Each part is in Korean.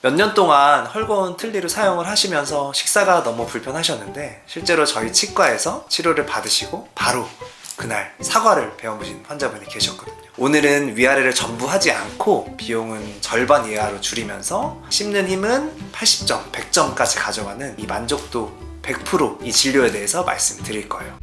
몇 년 동안 헐거운 틀니를 사용을 하시면서 식사가 너무 불편하셨는데 실제로 저희 치과에서 치료를 받으시고 바로 그날 사과를 배워보신 환자분이 계셨거든요. 오늘은 위아래를 전부 하지 않고 비용은 절반 이하로 줄이면서 씹는 힘은 80점, 100점까지 가져가는 이 만족도 100% 이 진료에 대해서 말씀드릴 거예요.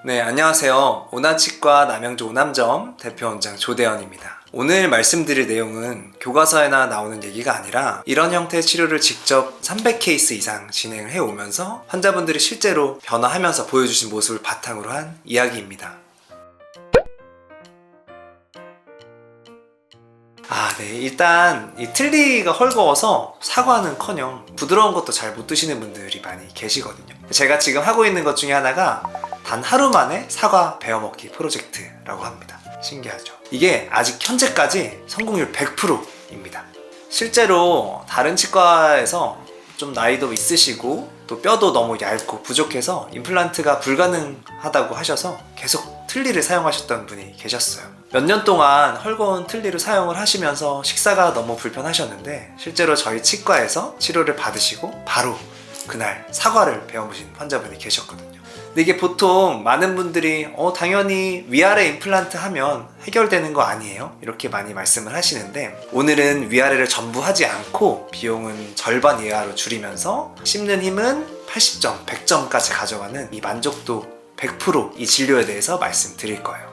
네, 안녕하세요. 오나치과 남양주 오남점 대표원장 조대현입니다. 오늘 말씀드릴 내용은 교과서에나 나오는 얘기가 아니라 이런 형태의 치료를 직접 300케이스 이상 진행을 해오면서 환자분들이 실제로 변화하면서 보여주신 모습을 바탕으로 한 이야기입니다. 네, 일단 이 틀니가 헐거워서 사과는커녕 부드러운 것도 잘 못 드시는 분들이 많이 계시거든요. 제가 지금 하고 있는 것 중에 하나가 단 하루 만에 사과 베어먹기 프로젝트라고 합니다. 신기하죠? 이게 아직 현재까지 성공률 100%입니다. 실제로 다른 치과에서 좀 나이도 있으시고 또 뼈도 너무 얇고 부족해서 임플란트가 불가능하다고 하셔서 계속 틀니를 사용하셨던 분이 계셨어요. 몇 년 동안 헐거운 틀니를 사용을 하시면서 식사가 너무 불편하셨는데 실제로 저희 치과에서 치료를 받으시고 바로 그날 사과를 배워보신 환자분이 계셨거든요. 근데 이게 보통 많은 분들이 당연히 위아래 임플란트 하면 해결되는 거 아니에요? 이렇게 많이 말씀을 하시는데 오늘은 위아래를 전부 하지 않고 비용은 절반 이하로 줄이면서 씹는 힘은 80점, 100점까지 가져가는 이 만족도 100% 이 진료에 대해서 말씀드릴 거예요.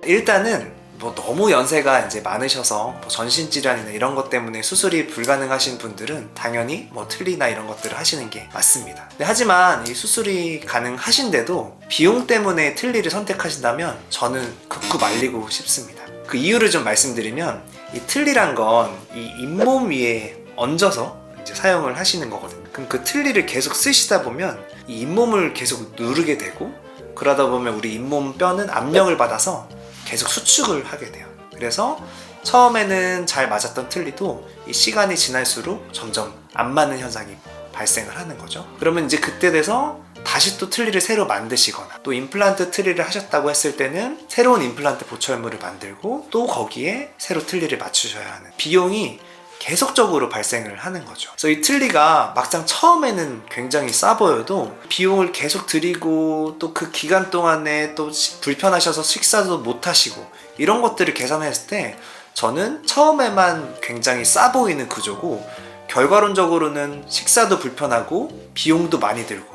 일단은 너무 연세가 이제 많으셔서 전신질환이나 이런 것 때문에 수술이 불가능하신 분들은 당연히 틀니나 이런 것들을 하시는 게 맞습니다. 하지만 이 수술이 가능하신데도 비용 때문에 틀니를 선택하신다면 저는 극구 말리고 싶습니다. 그 이유를 좀 말씀드리면 이 틀니란 건 이 잇몸 위에 얹어서 이제 사용을 하시는 거거든요. 그럼 그 틀니를 계속 쓰시다 보면 이 잇몸을 계속 누르게 되고 그러다 보면 우리 잇몸 뼈는 압력을 받아서 계속 수축을 하게 돼요. 그래서 처음에는 잘 맞았던 틀니도 이 시간이 지날수록 점점 안 맞는 현상이 발생을 하는 거죠. 그러면 이제 그때 돼서 다시 또 틀니를 새로 만드시거나 또 임플란트 틀니를 하셨다고 했을 때는 새로운 임플란트 보철물을 만들고 또 거기에 새로 틀니를 맞추셔야 하는 비용이 계속적으로 발생을 하는 거죠. 그래서 이 틀니가 막상 처음에는 굉장히 싸 보여도 비용을 계속 들이고 또 그 기간 동안에 또 불편하셔서 식사도 못 하시고 이런 것들을 계산했을 때 저는 처음에만 굉장히 싸 보이는 구조고 결과론적으로는 식사도 불편하고 비용도 많이 들고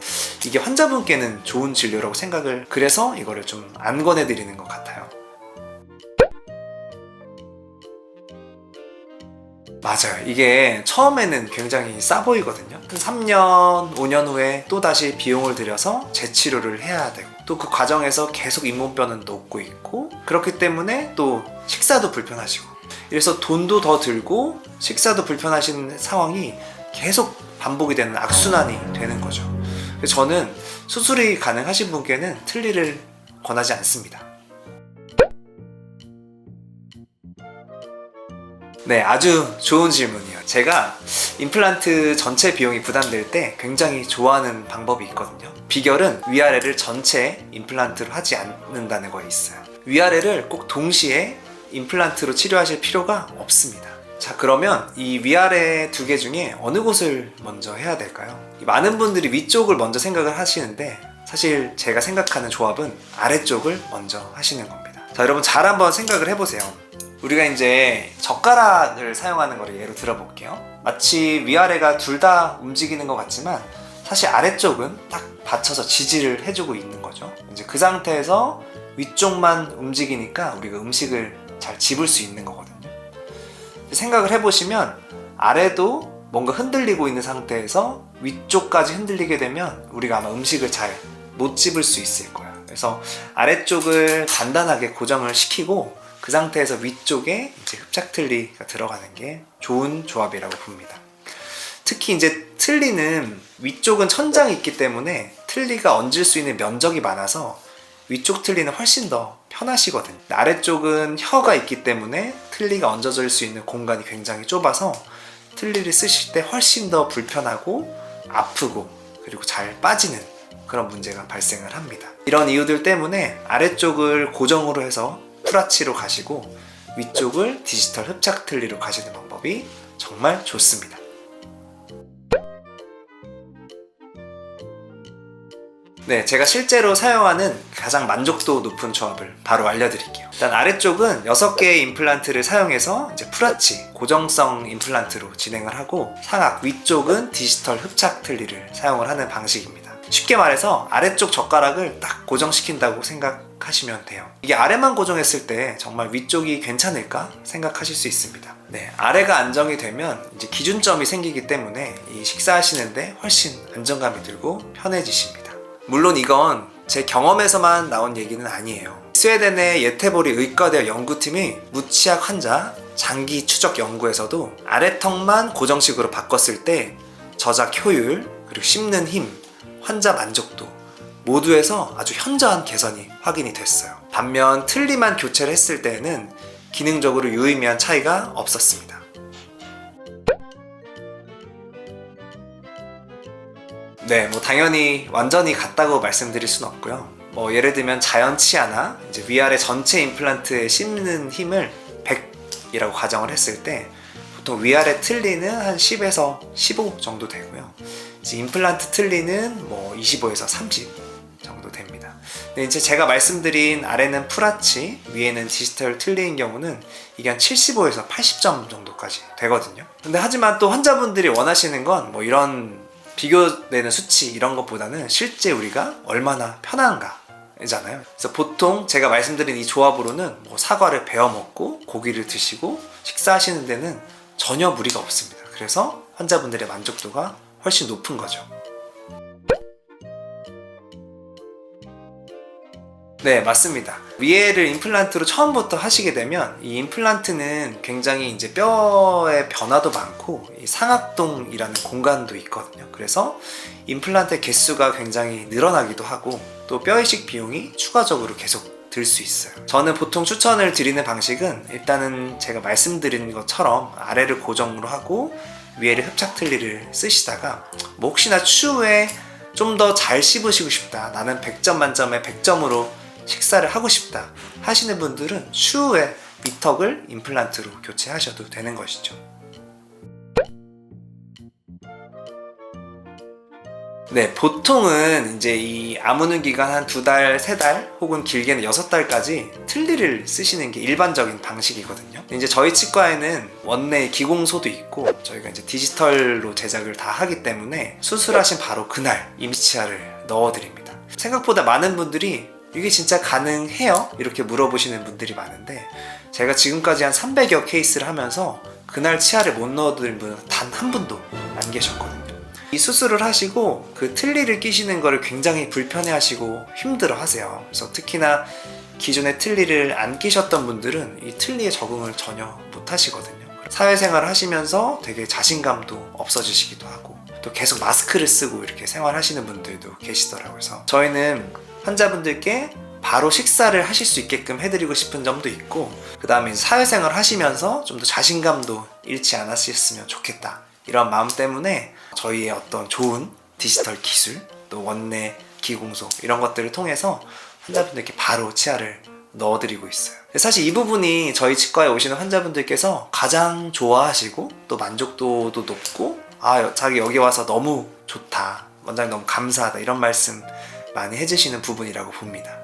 이게 환자분께는 좋은 진료라고 생각을 그래서 이거를 좀 안 권해드리는 것 같아요. 맞아요. 이게 처음에는 굉장히 싸 보이거든요. 한 3년, 5년 후에 또다시 비용을 들여서 재치료를 해야 되고 또 그 과정에서 계속 잇몸뼈는 녹고 있고 그렇기 때문에 또 식사도 불편하시고 그래서 돈도 더 들고 식사도 불편하신 상황이 계속 반복이 되는 악순환이 되는 거죠. 그래서 저는 수술이 가능하신 분께는 틀니를 권하지 않습니다. 네, 아주 좋은 질문이에요. 제가 임플란트 전체 비용이 부담될 때 굉장히 좋아하는 방법이 있거든요. 비결은 위아래를 전체 임플란트로 하지 않는다는 거에 있어요. 위아래를 꼭 동시에 임플란트로 치료하실 필요가 없습니다. 자, 그러면 이 위아래 두 개 중에 어느 곳을 먼저 해야 될까요? 많은 분들이 위쪽을 먼저 생각을 하시는데 사실 제가 생각하는 조합은 아래쪽을 먼저 하시는 겁니다. 자, 여러분 잘 한번 생각을 해보세요. 우리가 이제 젓가락을 사용하는 거를 예로 들어볼게요. 마치 위아래가 둘 다 움직이는 것 같지만 사실 아래쪽은 딱 받쳐서 지지를 해주고 있는 거죠. 이제 그 상태에서 위쪽만 움직이니까 우리가 음식을 잘 집을 수 있는 거거든요. 생각을 해보시면 아래도 뭔가 흔들리고 있는 상태에서 위쪽까지 흔들리게 되면 우리가 아마 음식을 잘 못 집을 수 있을 거예요. 그래서 아래쪽을 간단하게 고정을 시키고 그 상태에서 위쪽에 이제 흡착 틀니가 들어가는 게 좋은 조합이라고 봅니다. 특히 이제 틀니는 위쪽은 천장이 있기 때문에 틀니가 얹을 수 있는 면적이 많아서 위쪽 틀니는 훨씬 더 편하시거든요. 아래쪽은 혀가 있기 때문에 틀니가 얹어질 수 있는 공간이 굉장히 좁아서 틀니를 쓰실 때 훨씬 더 불편하고 아프고 그리고 잘 빠지는 그런 문제가 발생을 합니다. 이런 이유들 때문에 아래쪽을 고정으로 해서 풀아치로 가시고 위쪽을 디지털 흡착 틀니로 가시는 방법이 정말 좋습니다. 네, 제가 실제로 사용하는 가장 만족도 높은 조합을 바로 알려드릴게요. 일단 아래쪽은 6개의 임플란트를 사용해서 이제 풀아치, 고정성 임플란트로 진행을 하고 상악, 위쪽은 디지털 흡착 틀니를 사용을 하는 방식입니다. 쉽게 말해서 아래쪽 젓가락을 딱 고정시킨다고 생각하시면 돼요. 이게 아래만 고정했을 때 정말 위쪽이 괜찮을까 생각하실 수 있습니다. 네, 아래가 안정이 되면 이제 기준점이 생기기 때문에 이 식사하시는데 훨씬 안정감이 들고 편해지십니다. 물론 이건 제 경험에서만 나온 얘기는 아니에요. 스웨덴의 예테보리 의과대학 연구팀이 무치약 환자 장기 추적 연구에서도 아래턱만 고정식으로 바꿨을 때 저작 효율, 그리고 씹는 힘, 환자 만족도 모두에서 아주 현저한 개선이 확인이 됐어요. 반면 틀니만 교체를 했을 때에는 기능적으로 유의미한 차이가 없었습니다. 네, 당연히 완전히 같다고 말씀드릴 순 없고요. 예를 들면 자연 치아나 이제 위아래 전체 임플란트에 씹는 힘을 100이라고 가정을 했을 때 보통 위아래 틀니는 한 10에서 15 정도 되고요. 이제 임플란트 틀니는 25에서 30 정도 됩니다. 근데 이제 제가 말씀드린 아래는 풀아치, 위에는 디지털 틀니인 경우는 이게 한 75에서 80점 정도까지 되거든요. 근데 하지만 또 환자분들이 원하시는 건 이런 비교되는 수치 이런 것보다는 실제 우리가 얼마나 편한가 잖아요. 그래서 보통 제가 말씀드린 이 조합으로는 사과를 베어 먹고 고기를 드시고 식사하시는 데는 전혀 무리가 없습니다. 그래서 환자분들의 만족도가 훨씬 높은 거죠. 네, 맞습니다. 위에를 임플란트로 처음부터 하시게 되면 이 임플란트는 굉장히 이제 뼈의 변화도 많고 이 상악동이라는 공간도 있거든요. 그래서 임플란트의 개수가 굉장히 늘어나기도 하고 또 뼈이식 비용이 추가적으로 계속 들 수 있어요. 저는 보통 추천을 드리는 방식은 일단은 제가 말씀드린 것처럼 아래를 고정으로 하고 위에를 흡착 틀니를 쓰시다가 혹시나 추후에 좀 더 잘 씹으시고 싶다, 나는 100점 만점에 100점으로 식사를 하고 싶다 하시는 분들은 추후에 위턱을 임플란트로 교체하셔도 되는 것이죠. 네, 보통은 이제 이 아무는 기간 한 2달, 3달 혹은 길게는 6달까지 틀니를 쓰시는 게 일반적인 방식이거든요. 이제 저희 치과에는 원내 기공소도 있고 저희가 이제 디지털로 제작을 다 하기 때문에 수술하신 바로 그날 임시치아를 넣어드립니다. 생각보다 많은 분들이 이게 진짜 가능해요? 이렇게 물어보시는 분들이 많은데 제가 지금까지 한 300여 케이스를 하면서 그날 치아를 못 넣어드린 분은 단 한 분도 안 계셨거든요. 이 수술을 하시고 그 틀니를 끼시는 거를 굉장히 불편해 하시고 힘들어 하세요. 그래서 특히나 기존에 틀니를 안 끼셨던 분들은 이 틀니에 적응을 전혀 못 하시거든요. 사회생활을 하시면서 되게 자신감도 없어지시기도 하고 또 계속 마스크를 쓰고 이렇게 생활하시는 분들도 계시더라고요. 그래서 저희는 환자분들께 바로 식사를 하실 수 있게끔 해드리고 싶은 점도 있고 그 다음에 사회생활 하시면서 좀 더 자신감도 잃지 않으셨으면 좋겠다 이런 마음 때문에 저희의 어떤 좋은 디지털 기술 또 원내 기공소 이런 것들을 통해서 환자분들께 바로 치아를 넣어드리고 있어요. 사실 이 부분이 저희 치과에 오시는 환자분들께서 가장 좋아하시고 또 만족도도 높고 자기 여기 와서 너무 좋다, 원장님 너무 감사하다 이런 말씀 많이 해주시는 부분이라고 봅니다.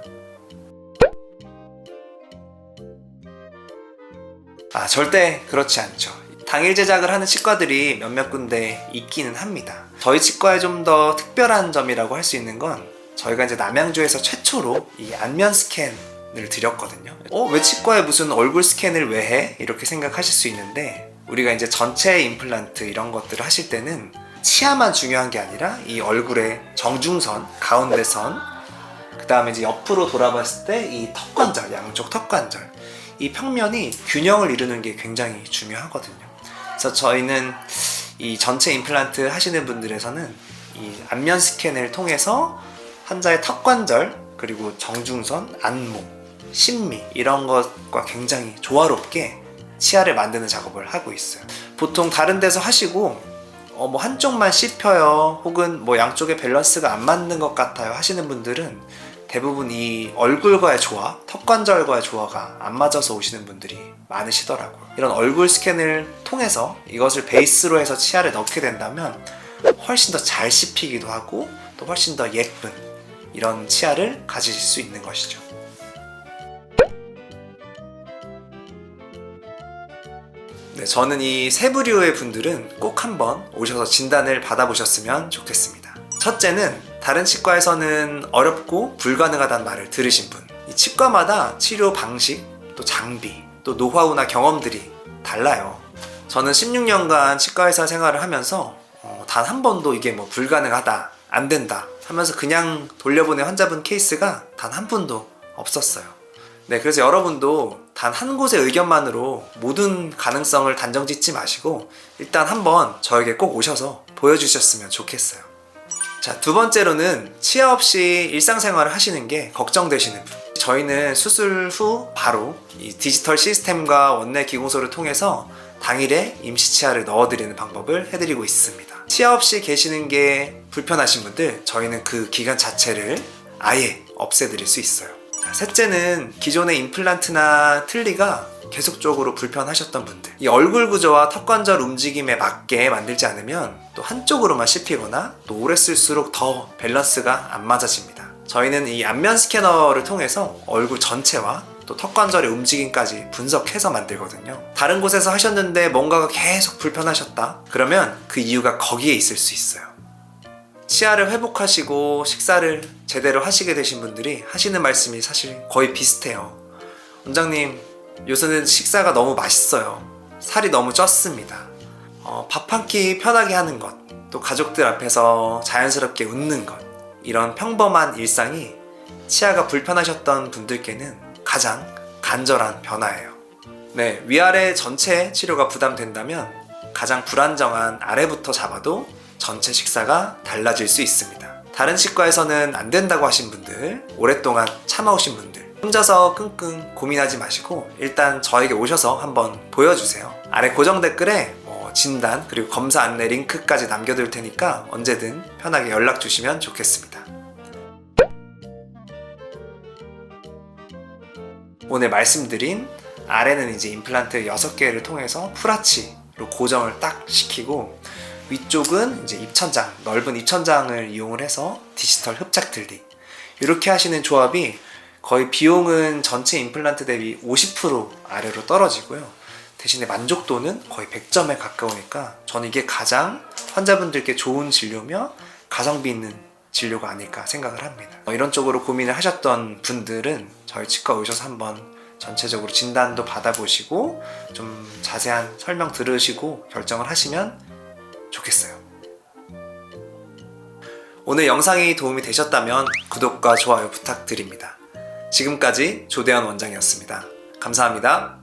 절대 그렇지 않죠. 당일 제작을 하는 치과들이 몇몇 군데 있기는 합니다. 저희 치과의 좀 더 특별한 점이라고 할 수 있는 건 저희가 이제 남양주에서 최초로 이 안면 스캔을 드렸거든요. 왜 치과에 무슨 얼굴 스캔을 왜 해? 이렇게 생각하실 수 있는데 우리가 이제 전체 임플란트 이런 것들을 하실 때는 치아만 중요한 게 아니라 이 얼굴의 정중선, 가운데선, 그 다음에 이제 옆으로 돌아봤을 때 이 턱관절, 양쪽 턱관절 이 평면이 균형을 이루는 게 굉장히 중요하거든요. 그래서 저희는 이 전체 임플란트 하시는 분들에서는 이 안면 스캔을 통해서 환자의 턱관절 그리고 정중선, 안목, 심미 이런 것과 굉장히 조화롭게 치아를 만드는 작업을 하고 있어요. 보통 다른 데서 하시고 뭐 한쪽만 씹혀요, 혹은 뭐 양쪽의 밸런스가 안 맞는 것 같아요 하시는 분들은 대부분 이 얼굴과의 조화, 턱관절과의 조화가 안 맞아서 오시는 분들이 많으시더라고요. 이런 얼굴 스캔을 통해서 이것을 베이스로 해서 치아를 넣게 된다면 훨씬 더 잘 씹히기도 하고 또 훨씬 더 예쁜 이런 치아를 가지실 수 있는 것이죠. 네, 저는 이 세 부류의 분들은 꼭 한번 오셔서 진단을 받아보셨으면 좋겠습니다. 첫째는 다른 치과에서는 어렵고 불가능하다는 말을 들으신 분. 이 치과마다 치료 방식, 또 장비, 또 노하우나 경험들이 달라요. 저는 16년간 치과의사 생활을 하면서 단 한 번도 이게 뭐 불가능하다, 안 된다 하면서 그냥 돌려보낸 환자분 케이스가 단 한 분도 없었어요. 네, 그래서 여러분도 단 한 곳의 의견만으로 모든 가능성을 단정 짓지 마시고 일단 한번 저에게 꼭 오셔서 보여주셨으면 좋겠어요. 자, 두 번째로는 치아 없이 일상생활을 하시는 게 걱정되시는 분. 저희는 수술 후 바로 이 디지털 시스템과 원내 기공소를 통해서 당일에 임시 치아를 넣어드리는 방법을 해드리고 있습니다. 치아 없이 계시는 게 불편하신 분들, 저희는 그 기간 자체를 아예 없애드릴 수 있어요. 자, 셋째는 기존의 임플란트나 틀니가 계속적으로 불편하셨던 분들. 이 얼굴 구조와 턱관절 움직임에 맞게 만들지 않으면 또 한쪽으로만 씹히거나 또 오래 쓸수록 더 밸런스가 안 맞아집니다. 저희는 이 안면 스캐너를 통해서 얼굴 전체와 또 턱관절의 움직임까지 분석해서 만들거든요. 다른 곳에서 하셨는데 뭔가가 계속 불편하셨다? 그러면 그 이유가 거기에 있을 수 있어요. 치아를 회복하시고 식사를 제대로 하시게 되신 분들이 하시는 말씀이 사실 거의 비슷해요. 원장님, 요새는 식사가 너무 맛있어요. 살이 너무 쪘습니다. 밥 한 끼 편하게 하는 것, 또 가족들 앞에서 자연스럽게 웃는 것, 이런 평범한 일상이 치아가 불편하셨던 분들께는 가장 간절한 변화예요. 네, 위아래 전체 치료가 부담된다면 가장 불안정한 아래부터 잡아도 전체 식사가 달라질 수 있습니다. 다른 치과에서는 안 된다고 하신 분들, 오랫동안 참아오신 분들, 혼자서 끙끙 고민하지 마시고 일단 저에게 오셔서 한번 보여주세요. 아래 고정 댓글에 진단 그리고 검사 안내 링크까지 남겨둘 테니까 언제든 편하게 연락 주시면 좋겠습니다. 오늘 말씀드린 아래는 이제 임플란트 6개를 통해서 풀아치로 고정을 딱 시키고, 위쪽은 이제 입천장, 넓은 입천장을 이용을 해서 디지털 흡착 틀니, 이렇게 하시는 조합이 거의 비용은 전체 임플란트 대비 50% 아래로 떨어지고요. 대신에 만족도는 거의 100점에 가까우니까 저는 이게 가장 환자분들께 좋은 진료며 가성비 있는 진료가 아닐까 생각을 합니다. 이런 쪽으로 고민을 하셨던 분들은 저희 치과 오셔서 한번 전체적으로 진단도 받아보시고 좀 자세한 설명 들으시고 결정을 하시면 좋겠어요. 오늘 영상이 도움이 되셨다면 구독과 좋아요 부탁드립니다. 지금까지 조대현 원장이었습니다. 감사합니다.